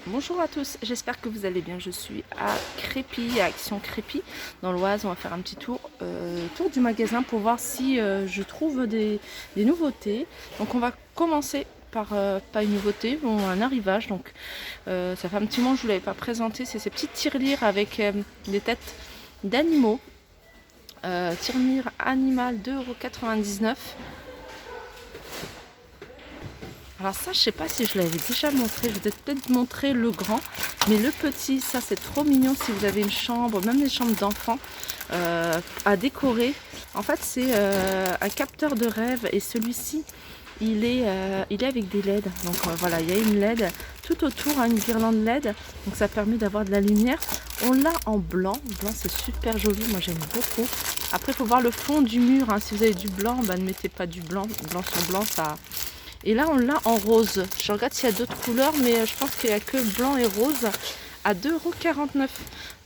Bonjour à tous, j'espère que vous allez bien. Je suis à Crépy, à Action Crépy, dans l'Oise. On va faire un petit tour du magasin pour voir si je trouve des nouveautés. Donc on va commencer par pas une nouveauté, bon, un arrivage. Donc ça fait un petit moment que je ne vous l'avais pas présenté. C'est ces petites tirelires avec des têtes d'animaux. Tirelire animal 2,99 €. Alors ça, je sais pas si je l'avais déjà montré, je vais peut-être montrer le grand, mais le petit, ça c'est trop mignon si vous avez une chambre, même les chambres d'enfants à décorer. En fait, c'est un capteur de rêve et celui-ci, il est avec des LED. Donc voilà, il y a une LED tout autour, hein, une guirlande LED, donc ça permet d'avoir de la lumière. On l'a en blanc, c'est super joli, moi j'aime beaucoup. Après, il faut voir le fond du mur, hein. Si vous avez du blanc, bah, ne mettez pas du blanc, blanc sur blanc, ça... Et là, on l'a en rose. Je regarde s'il y a d'autres couleurs, mais je pense qu'il n'y a que blanc et rose à 2,49 €.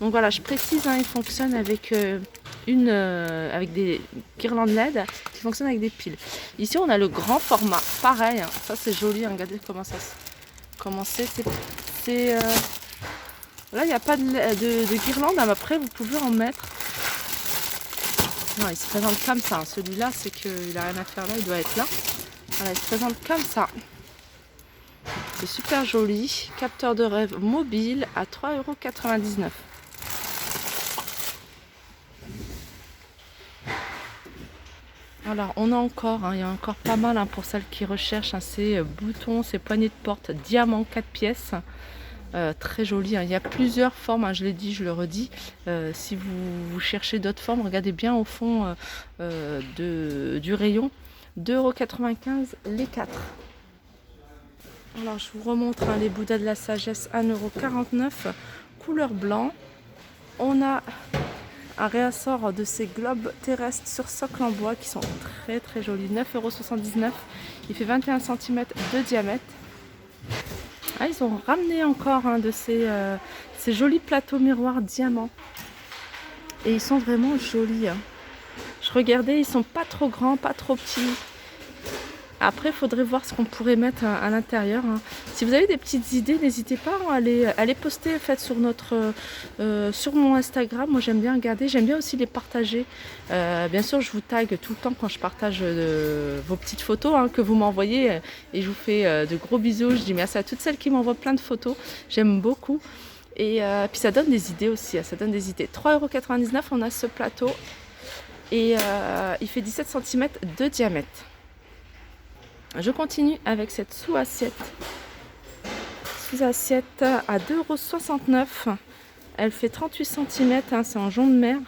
Donc voilà, je précise, hein, il fonctionne avec, avec des guirlandes LED qui fonctionnent avec des piles. Ici, on a le grand format. Pareil, hein, ça c'est joli. Hein, regardez comment c'est. Là, il n'y a pas de guirlande, mais après, vous pouvez en mettre. Non, il se présente comme ça. Hein. Celui-là, c'est qu'il n'a rien à faire là, il doit être là. Voilà, il se présente comme ça. C'est super joli. Capteur de rêve mobile à 3,99 €. Alors, on a encore, hein, il y a encore pas mal, hein, pour celles qui recherchent, hein, ces boutons, ces poignées de porte diamant 4 pièces. Très joli, hein. Il y a plusieurs formes, hein, je l'ai dit, je le redis. Si vous cherchez d'autres formes, regardez bien au fond du rayon. 2,95 € les 4. Alors je vous remontre, hein, les Bouddhas de la sagesse, 1,49 €, couleur blanc. On a un réassort de ces globes terrestres sur socle en bois qui sont très très jolis, 9,79 €. Il fait 21 cm de diamètre. Ah, ils ont ramené encore, hein, de ces jolis plateaux miroirs diamants. Et ils sont vraiment jolis, hein. Je regardais, ils sont pas trop grands, pas trop petits. Après, il faudrait voir ce qu'on pourrait mettre à l'intérieur, hein. Si vous avez des petites idées, n'hésitez pas, hein, à les poster, en fait, sur mon Instagram. Moi, j'aime bien regarder. J'aime bien aussi les partager. Bien sûr, je vous tag tout le temps quand je partage vos petites photos, hein, que vous m'envoyez. Et je vous fais de gros bisous. Je dis merci à toutes celles qui m'envoient plein de photos. J'aime beaucoup. Et puis, ça donne des idées aussi. Ça donne des idées. 3,99 €, on a ce plateau. Et il fait 17 cm de diamètre. Je continue avec cette sous-assiette. Sous-assiette à 2,69 €. Elle fait 38 cm, hein, c'est en jaune de mer.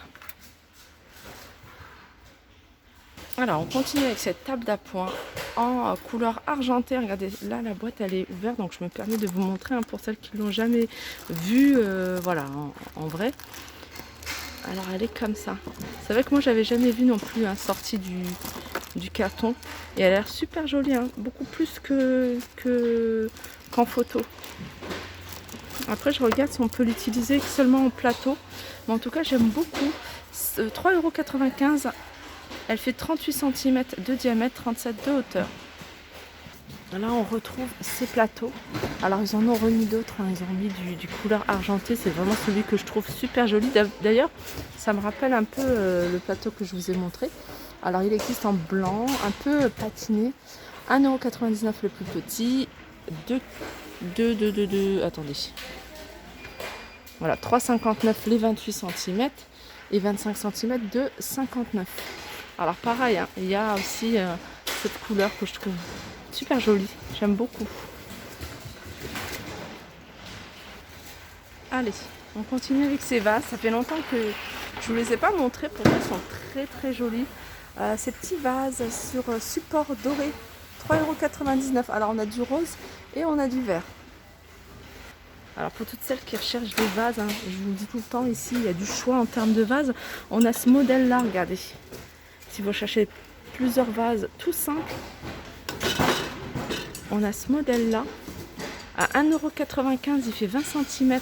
Alors, on continue avec cette table d'appoint en couleur argentée. Regardez, là, la boîte, elle est ouverte, donc je me permets de vous montrer, hein, pour celles qui ne l'ont jamais vue, voilà, en vrai. Alors, elle est comme ça. C'est vrai que moi, j'avais jamais vu non plus, hein, sortie du carton. Et elle a l'air super jolie, hein, beaucoup plus qu'en photo. Après, je regarde si on peut l'utiliser seulement en plateau. Mais en tout cas, j'aime beaucoup. 3,95 €. Elle fait 38 cm de diamètre, 37 de hauteur. Là, on retrouve ces plateaux. Alors, ils en ont remis d'autres, hein. Ils ont mis du couleur argenté. C'est vraiment celui que je trouve super joli. D'ailleurs, ça me rappelle un peu le plateau que je vous ai montré. Alors, il existe en blanc, un peu patiné. 1,99 € le plus petit. Attendez. Voilà, 3,59 € les 28 cm et 25 cm de 59. Alors, pareil, hein, il y a aussi cette couleur que je trouve super jolie. J'aime beaucoup. Allez, on continue avec ces vases. Ça fait longtemps que je ne vous les ai pas montrés. Pour moi, ils sont très très jolis. Ces petits vases sur support doré, 3,99 €. Alors, on a du rose et on a du vert. Alors, pour toutes celles qui recherchent des vases, hein, je vous le dis tout le temps, ici, il y a du choix en termes de vases. On a ce modèle-là, regardez. Si vous cherchez plusieurs vases tout simples, on a ce modèle-là. À 1,95 €, il fait 20 cm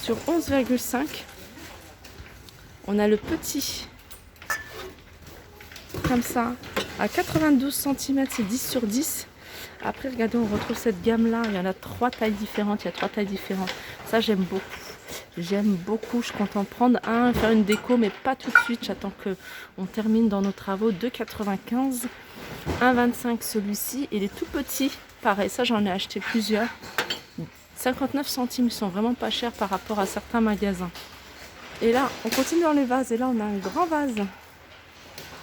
sur 11,5 €. On a le petit, comme ça, à 92 cm, c'est 10 sur 10. Après, regardez, on retrouve cette gamme-là. Il y en a 3 tailles différentes. Il y a 3 tailles différentes. Ça, j'aime beaucoup. J'aime beaucoup. Je compte en prendre un, faire une déco, mais pas tout de suite. J'attends qu'on termine dans nos travaux. 2,95. 1,25 celui-ci. Il est tout petit. Pareil, ça, j'en ai acheté plusieurs. 59 centimes. Ils sont vraiment pas chers par rapport à certains magasins. Et là, on continue dans les vases. Et là, on a un grand vase.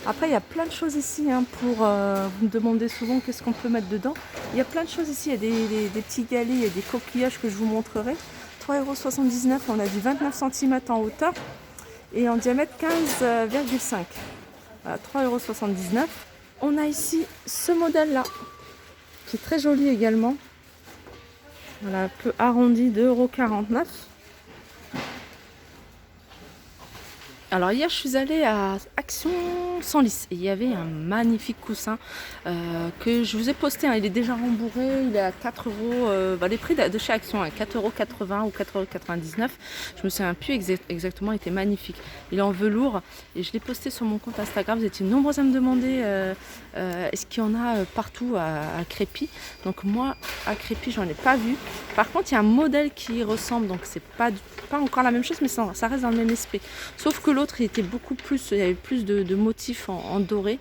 Après, il y a plein de choses ici pour vous me demandez souvent qu'est-ce qu'on peut mettre dedans. Il y a plein de choses ici. Il y a des petits galets, il y a des coquillages que je vous montrerai. 3,79 €. On a du 29 cm en hauteur et en diamètre 15,5. Voilà, 3,79 €. On a ici ce modèle-là qui est très joli également. Voilà, un peu arrondi, 2,49 €. Alors hier je suis allée à Action Senlis et il y avait un magnifique coussin que je vous ai posté, hein. Il est déjà rembourré, il est à 4 €, les prix de chez Action, hein, 4,80 € ou 4,99 €. Je me souviens plus exactement, il était magnifique. Il est en velours et je l'ai posté sur mon compte Instagram. Vous étiez nombreux à me demander est-ce qu'il y en a partout à Crépy. Donc moi à Crépy j'en ai pas vu. Par contre il y a un modèle qui y ressemble, donc c'est pas encore la même chose, mais ça reste dans le même esprit. Sauf que l'autre il était beaucoup plus, il y avait plus de motifs en doré.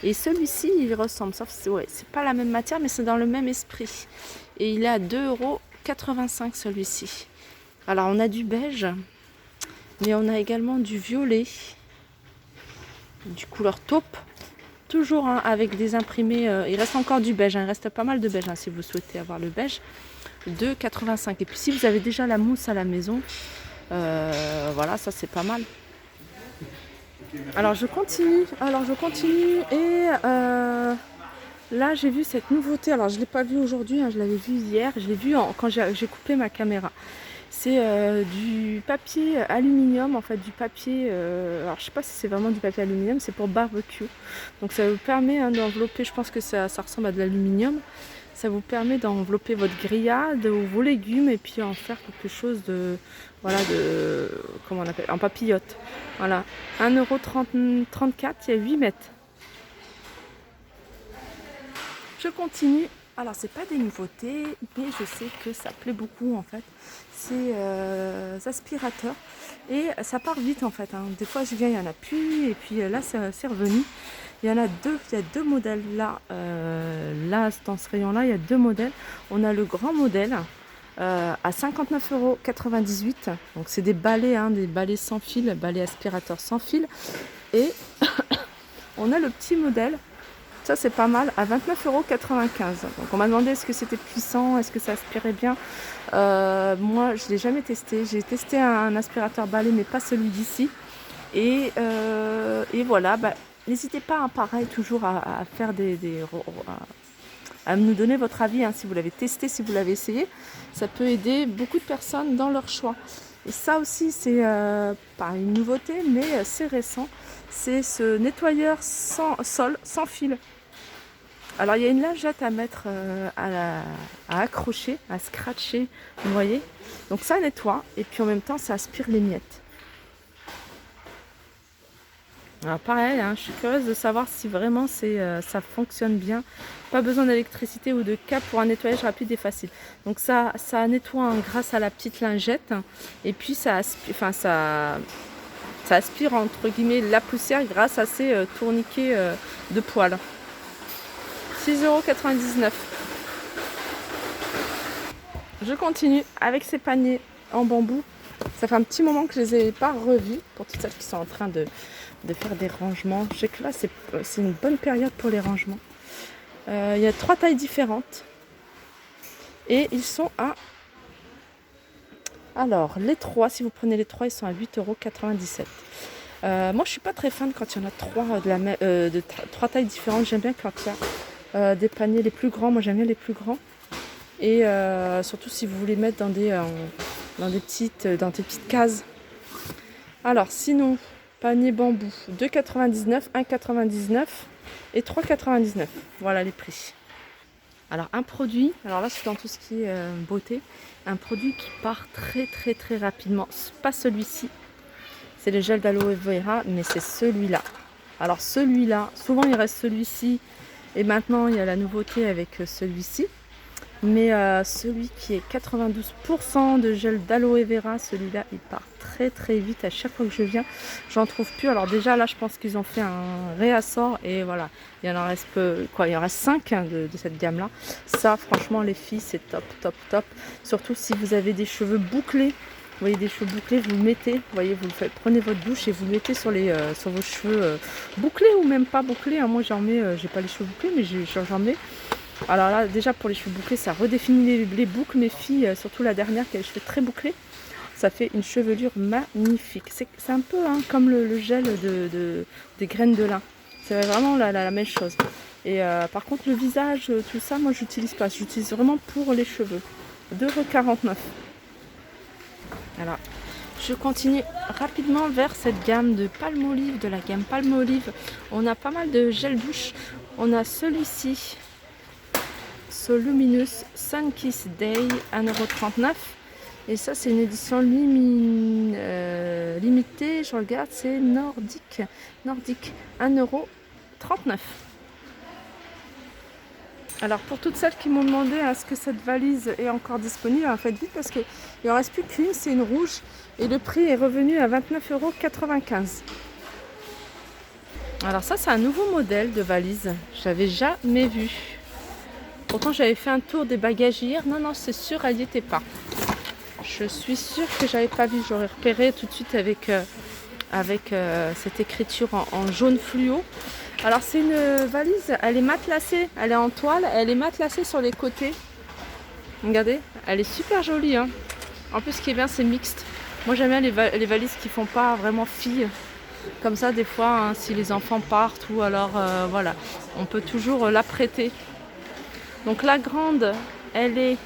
Et celui-ci il ressemble, sauf que c'est pas la même matière, mais c'est dans le même esprit. Et il est à 2,85 € celui-ci. Alors on a du beige, mais on a également du violet, du couleur taupe. Toujours avec des imprimés, il reste encore du beige, il reste pas mal de beige si vous souhaitez avoir le beige. 2,85 €. Et puis si vous avez déjà la mousse à la maison, voilà, ça c'est pas mal. Alors je continue et là j'ai vu cette nouveauté. Alors je ne l'ai pas vue aujourd'hui, je l'avais vue hier, je l'ai vue quand j'ai coupé ma caméra. C'est du papier aluminium, en fait du papier, alors je sais pas si c'est vraiment du papier aluminium, c'est pour barbecue. Donc ça vous permet d'envelopper, je pense que ça ressemble à de l'aluminium. Ça vous permet d'envelopper votre grillade ou vos légumes et puis en faire quelque chose de, voilà, comment on appelle, en papillote. Voilà, 1,34 €, il y a 8 mètres. Je continue. Alors c'est pas des nouveautés, mais je sais que ça plaît beaucoup en fait. C'est aspirateurs et ça part vite en fait. Des fois je viens, il n'y en a plus et puis là c'est revenu. Il y en a deux, il y a 2 modèles là, dans ce rayon-là, il y a 2 modèles. On a le grand modèle à 59,98 €. Donc c'est des balais, des balais sans fil, balais aspirateurs sans fil. Et on a le petit modèle, ça c'est pas mal, à 29,95 €. Donc on m'a demandé est-ce que c'était puissant, est-ce que ça aspirait bien. Moi je ne l'ai jamais testé. J'ai testé un aspirateur balai, mais pas celui d'ici. Et voilà, n'hésitez pas, pareil, toujours à faire à nous donner votre avis, si vous l'avez testé, si vous l'avez essayé. Ça peut aider beaucoup de personnes dans leur choix. Et ça aussi, c'est pas une nouveauté, mais c'est récent. C'est ce nettoyeur sol sans fil. Alors, il y a une lingette à mettre, à accrocher, à scratcher, vous voyez. Donc, ça nettoie et puis en même temps, ça aspire les miettes. Alors pareil, je suis curieuse de savoir si vraiment ça fonctionne bien. Pas besoin d'électricité ou de câble pour un nettoyage rapide et facile. Donc ça nettoie grâce à la petite lingette. Et puis ça aspire entre guillemets la poussière grâce à ces tourniquets de poêle. 6,99 €. Je continue avec ces paniers en bambou. Ça fait un petit moment que je les ai pas revus pour toutes celles qui sont en train de faire des rangements. Je sais que là c'est une bonne période pour les rangements. Il y a 3 tailles différentes et ils sont à, alors les 3, si vous prenez les 3, ils sont à 8,97 €. Moi je suis pas très fan quand il y en a 3 de 3 tailles différentes. J'aime bien quand il y a des paniers les plus grands. Moi j'aime bien les plus grands et surtout si vous voulez mettre dans des petites cases. Alors sinon, panier bambou, 2,99 €, 1,99 € et 3,99 €. Voilà les prix. Alors un produit, alors là c'est dans tout ce qui est beauté, un produit qui part très très très rapidement. C'est pas celui-ci, c'est le gel d'aloe vera, mais c'est celui-là. Alors celui-là, souvent il reste celui-ci Et maintenant, il y a la nouveauté avec celui-ci. Mais celui qui est 92% de gel d'aloe vera, celui-là, il part très très vite. À chaque fois que je viens, j'en trouve plus. Alors déjà, là, je pense qu'ils ont fait un réassort. Et voilà, il y en reste peu, quoi, il y en reste 5 de cette gamme-là. Ça, franchement, les filles, c'est top, top, top. Surtout si vous avez des cheveux bouclés. Vous voyez des cheveux bouclés, vous le mettez, vous voyez, vous le faites, prenez votre douche et vous le mettez sur sur vos cheveux bouclés ou même pas bouclés. Hein. Moi j'en mets, j'ai pas les cheveux bouclés, mais j'en mets. Alors là, déjà pour les cheveux bouclés, ça redéfinit les boucles. Mes filles, surtout la dernière qui a les cheveux très bouclés, ça fait une chevelure magnifique. C'est un peu comme le gel des graines de lin. C'est vraiment la même chose. Et par contre, le visage, tout ça, moi j'utilise pas. J'utilise vraiment pour les cheveux. 2,49 €. Alors, je continue rapidement vers cette gamme de Palmolive, de la gamme Palmolive. On a pas mal de gel douche. On a celui-ci, So Luminous Sun Kiss Day, 1,39 €. Et ça, c'est une édition limitée. Je regarde, c'est Nordique. 1,39 €. Alors pour toutes celles qui m'ont demandé est-ce que cette valise est encore disponible, faites vite parce qu'il n'en reste plus qu'une, c'est une rouge et le prix est revenu à 29,95 €. Alors ça c'est un nouveau modèle de valise, j'avais jamais vu. Pourtant j'avais fait un tour des bagages hier, non c'est sûr elle n'y était pas. Je suis sûre que j'avais pas vu, j'aurais repéré tout de suite avec cette écriture en jaune fluo. Alors c'est une valise, elle est matelassée, elle est en toile, elle est matelassée sur les côtés. Regardez, elle est super jolie. Hein. En plus ce qui est bien c'est mixte. Moi j'aime bien les valises qui font pas vraiment filles. Comme ça des fois si les enfants partent ou alors voilà, on peut toujours la prêter. Donc la grande elle est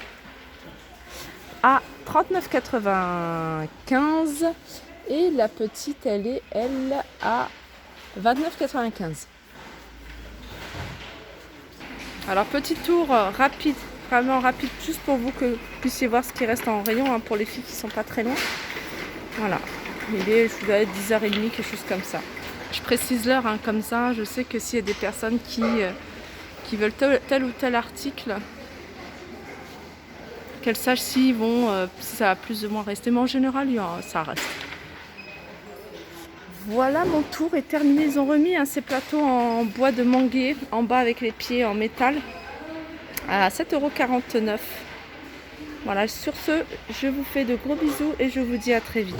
à 39,95 € et la petite elle est à 29,95 €. Alors petit tour rapide, vraiment rapide, juste pour vous que vous puissiez voir ce qui reste en rayon pour les filles qui sont pas très loin. Voilà, je dois être 10h30, quelque chose comme ça. Je précise l'heure comme ça, je sais que s'il y a des personnes qui veulent tel ou tel article, qu'elles sachent si ça va plus ou moins rester, mais en général ça reste. Voilà, mon tour est terminé. Ils ont remis ces plateaux en bois de manguier en bas avec les pieds en métal à 7,49 €. Voilà, sur ce, je vous fais de gros bisous et je vous dis à très vite.